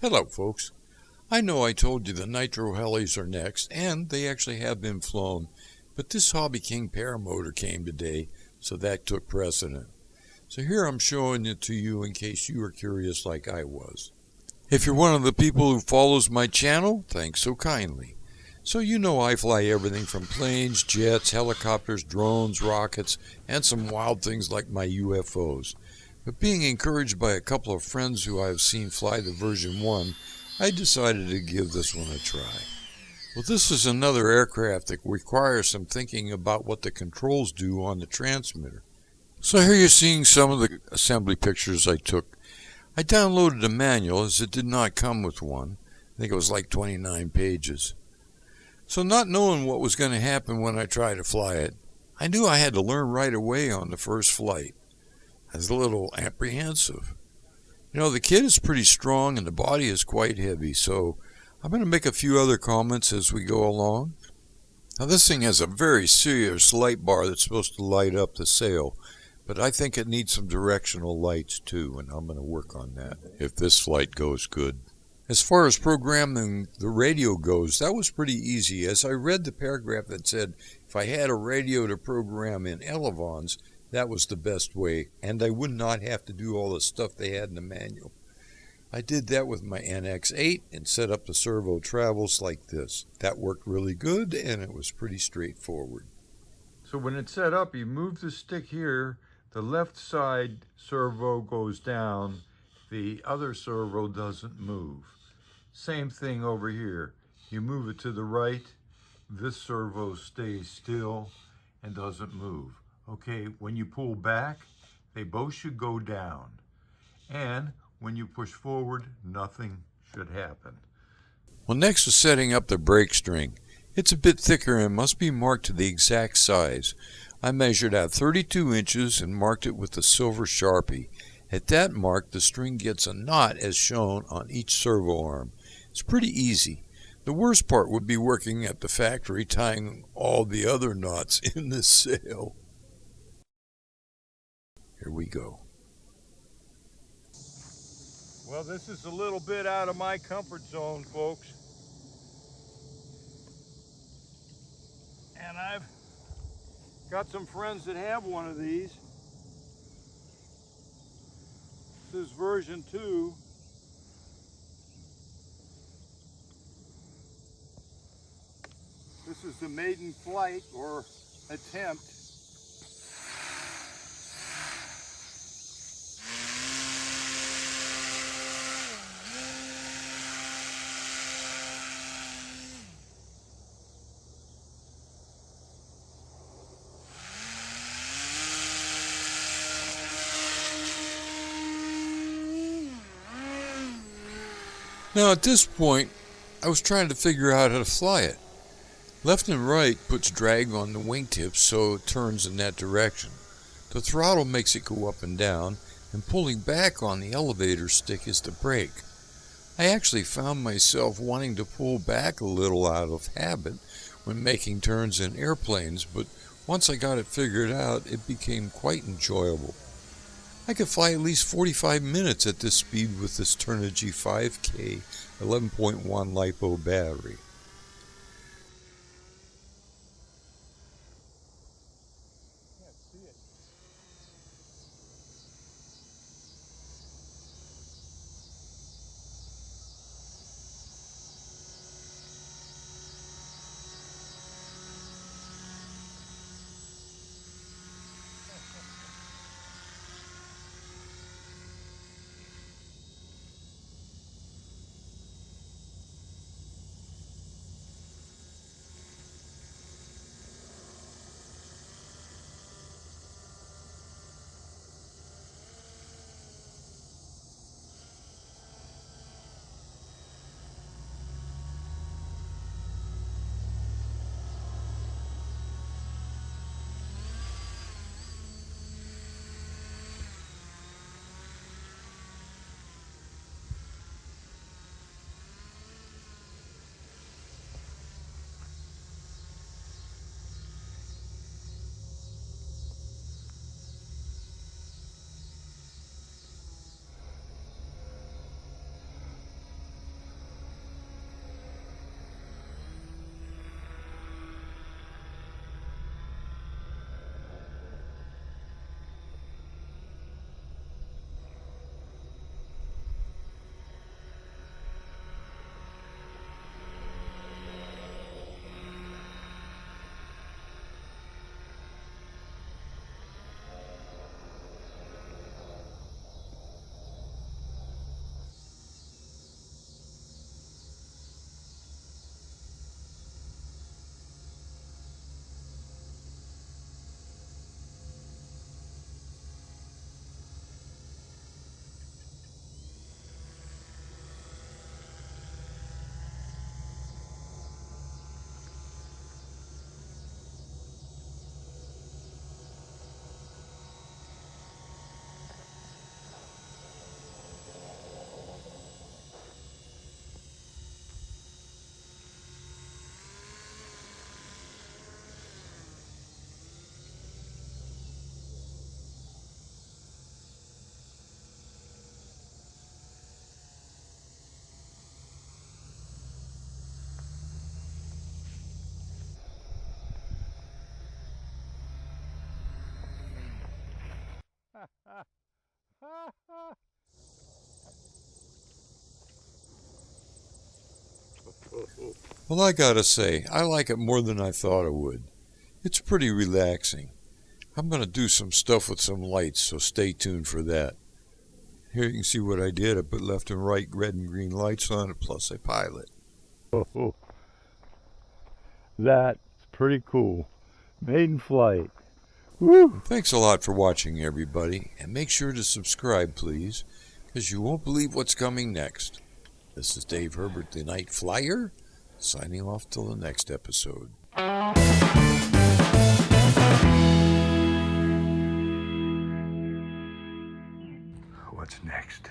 Hello folks. I know I told you the Nitro Helis are next, and they actually have been flown, but this HobbyKing Paramotor came today, so that took precedent. So here I'm showing it to you in case you were curious like I was. If you're one of the people who follows my channel, thanks so kindly. So you know I fly everything from planes, jets, helicopters, drones, rockets, and some wild things like my UFOs. But being encouraged by a couple of friends who I have seen fly the version 1, I decided to give this one a try. Well, this is another aircraft that requires some thinking about what the controls do on the transmitter. So here you're seeing some of the assembly pictures I took. I downloaded a manual as it did not come with one. I think it was like 29 pages. So not knowing what was going to happen when I tried to fly it, I knew I had to learn right away on the first flight. I was a little apprehensive. You know, the kit is pretty strong and the body is quite heavy, so I'm going to make a few other comments as we go along. Now this thing has a very serious light bar that's supposed to light up the sail, but I think it needs some directional lights too, and I'm going to work on that if this flight goes good. As far as programming the radio goes, that was pretty easy, as I read the paragraph that said if I had a radio to program in elevons, that was the best way, and I would not have to do all the stuff they had in the manual. I did that with my NX8 and set up the servo travels like this. That worked really good, and it was pretty straightforward. So when it's set up, you move the stick here, the left side servo goes down, the other servo doesn't move. Same thing over here. You move it to the right, this servo stays still and doesn't move. Okay, when you pull back, they both should go down. And when you push forward, nothing should happen. Well, next is setting up the brake string. It's a bit thicker and must be marked to the exact size. I measured out 32 inches and marked it with the silver Sharpie. At that mark, the string gets a knot as shown on each servo arm. It's pretty easy. The worst part would be working at the factory tying all the other knots in this sail. Here we go. Well, this is a little bit out of my comfort zone, folks. And I've got some friends that have one of these. This is version 2. This is the maiden flight or attempt. Now at this point, I was trying to figure out how to fly it. Left and right puts drag on the wingtips so it turns in that direction. The throttle makes it go up and down, and pulling back on the elevator stick is the brake. I actually found myself wanting to pull back a little out of habit when making turns in airplanes, but once I got it figured out, it became quite enjoyable. I could fly at least 45 minutes at this speed with this Turnigy 5K 11.1 LiPo battery. Well, I gotta say, I like it more than I thought I would. It's pretty relaxing. I'm gonna do some stuff with some lights, so stay tuned for that. Here you can see what I did. I put left and right red and green lights on it, plus a pilot. Oh, that's pretty cool. Maiden flight. Woo! Thanks a lot for watching, everybody, and make sure to subscribe, please, because you won't believe what's coming next. This is Dave Herbert, the Night Flyer, signing off till the next episode. What's next?